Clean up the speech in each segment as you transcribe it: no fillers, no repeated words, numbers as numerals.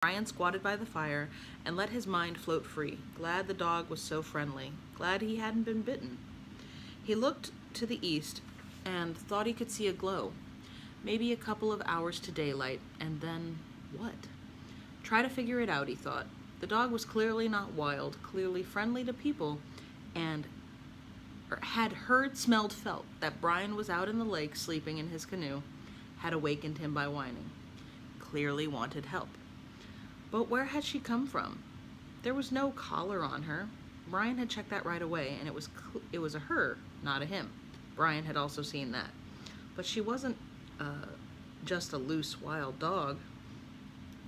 Brian squatted by the fire and let his mind float free, glad the dog was so friendly, glad he hadn't been bitten. He looked to the east and thought he could see a glow. Maybe a couple of hours to daylight, and then what? Try to figure it out, he thought. The dog was clearly not wild, clearly friendly to people, and had heard, smelled, felt that Brian was out in the lake sleeping in his canoe, had awakened him by whining. Clearly wanted help. But where had she come from? There was no collar on her. Brian had checked that right away, and it was a her, not a him. Brian had also seen that. But she wasn't just a loose, wild dog.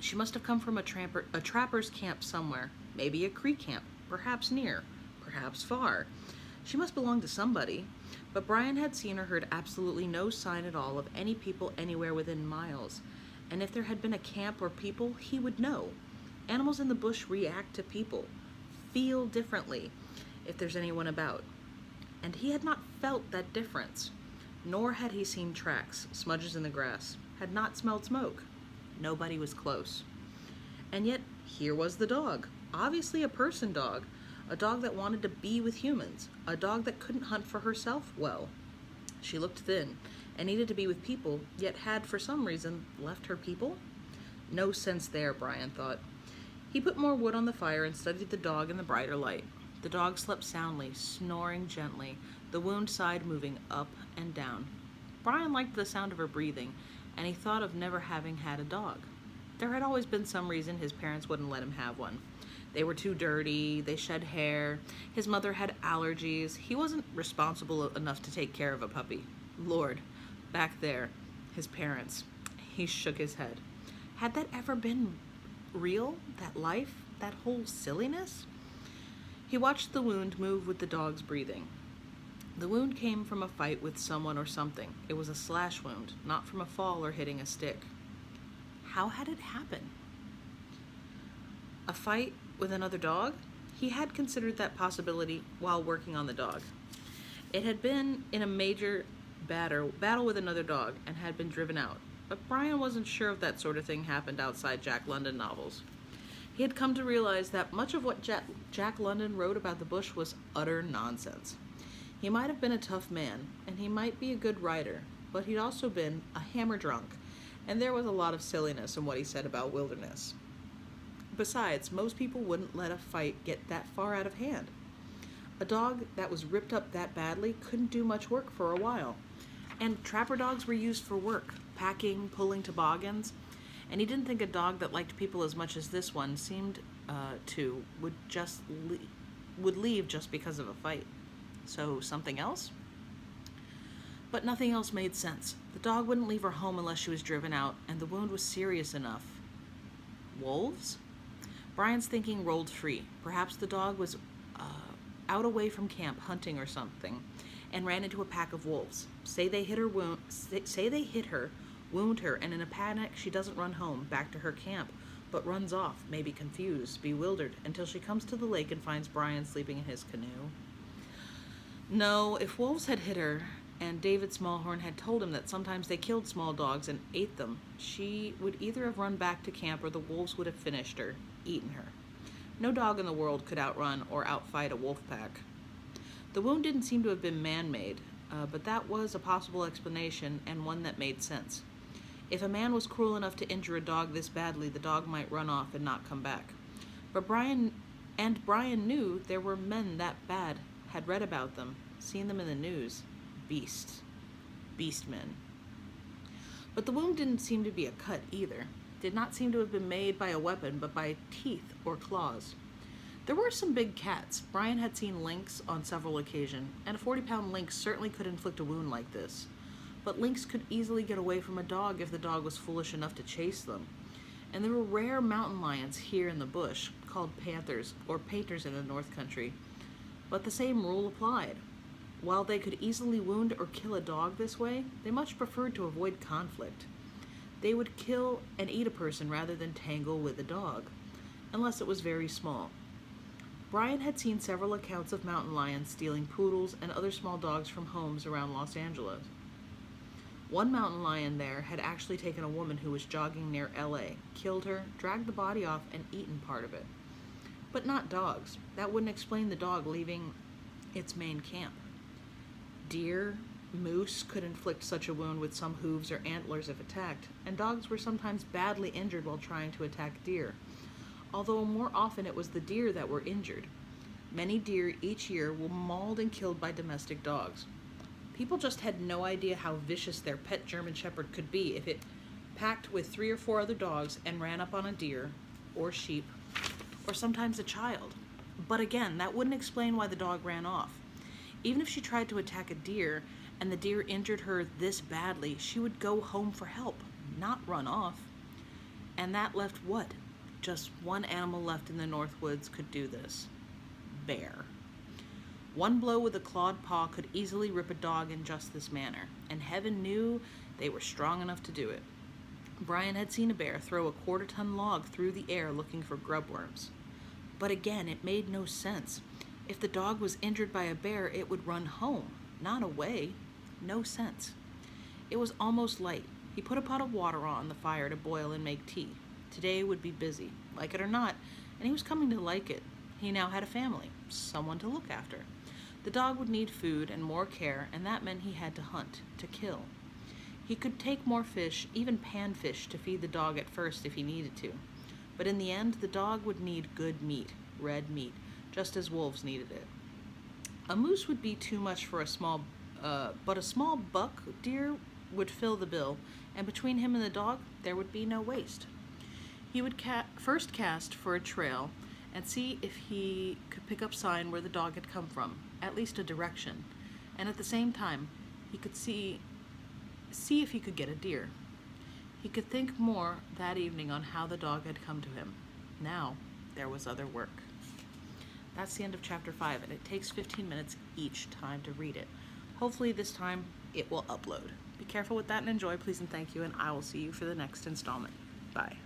She must have come from a trapper's camp somewhere, maybe a Cree camp, perhaps near, perhaps far. She must belong to somebody, but Brian had seen or heard absolutely no sign at all of any people anywhere within miles. And if there had been a camp or people, he would know. Animals in the bush react to people, feel differently if there's anyone about. And he had not felt that difference. Nor had he seen tracks, smudges in the grass, had not smelled smoke. Nobody was close. And yet, here was the dog, obviously a person dog, a dog that wanted to be with humans, a dog that couldn't hunt for herself well. She looked thin and needed to be with people, yet had, for some reason, left her people? No sense there, Brian thought. He put more wood on the fire and studied the dog in the brighter light. The dog slept soundly, snoring gently, the wound side moving up and down. Brian liked the sound of her breathing, and he thought of never having had a dog. There had always been some reason his parents wouldn't let him have one. They were too dirty, they shed hair, his mother had allergies, he wasn't responsible enough to take care of a puppy. Lord, back there, his parents. He shook his head. Had that ever been real? That life? That whole silliness? He watched the wound move with the dog's breathing. The wound came from a fight with someone or something. It was a slash wound, not from a fall or hitting a stick. How had it happened? A fight with another dog? He had considered that possibility while working on the dog. It had been in a major battle with another dog and had been driven out. But Brian wasn't sure if that sort of thing happened outside Jack London novels. He had come to realize that much of what Jack London wrote about the bush was utter nonsense. He might have been a tough man, and he might be a good writer, but he'd also been a hammer drunk, and there was a lot of silliness in what he said about wilderness. Besides, most people wouldn't let a fight get that far out of hand. A dog that was ripped up that badly couldn't do much work for a while. And trapper dogs were used for work, packing, pulling toboggans, and he didn't think a dog that liked people as much as this one seemed to would leave just because of a fight. So something else? But nothing else made sense. The dog wouldn't leave her home unless she was driven out, and the wound was serious enough. Wolves? Brian's thinking rolled free. Perhaps the dog was out away from camp hunting or something, and ran into a pack of wolves. Say they hit her, wound her, and in a panic she doesn't run home, back to her camp, but runs off, maybe confused, bewildered, until she comes to the lake and finds Brian sleeping in his canoe. No, if wolves had hit her, and David Smallhorn had told him that sometimes they killed small dogs and ate them, she would either have run back to camp or the wolves would have finished her, eaten her. No dog in the world could outrun or outfight a wolf pack. The wound didn't seem to have been man-made, but that was a possible explanation and one that made sense. If a man was cruel enough to injure a dog this badly, the dog might run off and not come back. But Brian knew there were men that bad, had read about them, seen them in the news. Beasts. Beastmen. But the wound didn't seem to be a cut either. Did not seem to have been made by a weapon, but by teeth or claws. There were some big cats. Brian had seen lynx on several occasions, and a 40-pound lynx certainly could inflict a wound like this. But lynx could easily get away from a dog if the dog was foolish enough to chase them. And there were rare mountain lions here in the bush, called panthers, or painters in the North Country. But the same rule applied. While they could easily wound or kill a dog this way, they much preferred to avoid conflict. They would kill and eat a person rather than tangle with a dog, unless it was very small. Brian had seen several accounts of mountain lions stealing poodles and other small dogs from homes around Los Angeles. One mountain lion there had actually taken a woman who was jogging near LA, killed her, dragged the body off, and eaten part of it. But not dogs. That wouldn't explain the dog leaving its main camp. Deer, moose could inflict such a wound with some hooves or antlers if attacked, and dogs were sometimes badly injured while trying to attack deer, although more often it was the deer that were injured. Many deer each year were mauled and killed by domestic dogs. People just had no idea how vicious their pet German Shepherd could be if it packed with 3 or 4 other dogs and ran up on a deer or sheep or sometimes a child. But again, that wouldn't explain why the dog ran off. Even if she tried to attack a deer and the deer injured her this badly, she would go home for help, not run off. And that left what? Just one animal left in the North Woods could do this. Bear. One blow with a clawed paw could easily rip a dog in just this manner, and heaven knew they were strong enough to do it. Brian had seen a bear throw a 1/4-ton log through the air looking for grubworms. But again, it made no sense. If the dog was injured by a bear, it would run home, not away. No sense. It was almost light. He put a pot of water on the fire to boil and make tea. Today would be busy, like it or not, and he was coming to like it. He now had a family, someone to look after. The dog would need food and more care, and that meant he had to hunt, to kill. He could take more fish, even panfish, to feed the dog at first if he needed to. But in the end, the dog would need good meat, red meat, just as wolves needed it. A moose would be too much for a small buck deer would fill the bill, and between him and the dog, there would be no waste. He would first cast for a trail and see if he could pick up sign where the dog had come from, at least a direction, and at the same time, he could see if he could get a deer. He could think more that evening on how the dog had come to him. Now, there was other work. That's the end of chapter 5, and it takes 15 minutes each time to read it. Hopefully this time it will upload. Be careful with that and enjoy, please and thank you, and I will see you for the next installment. Bye.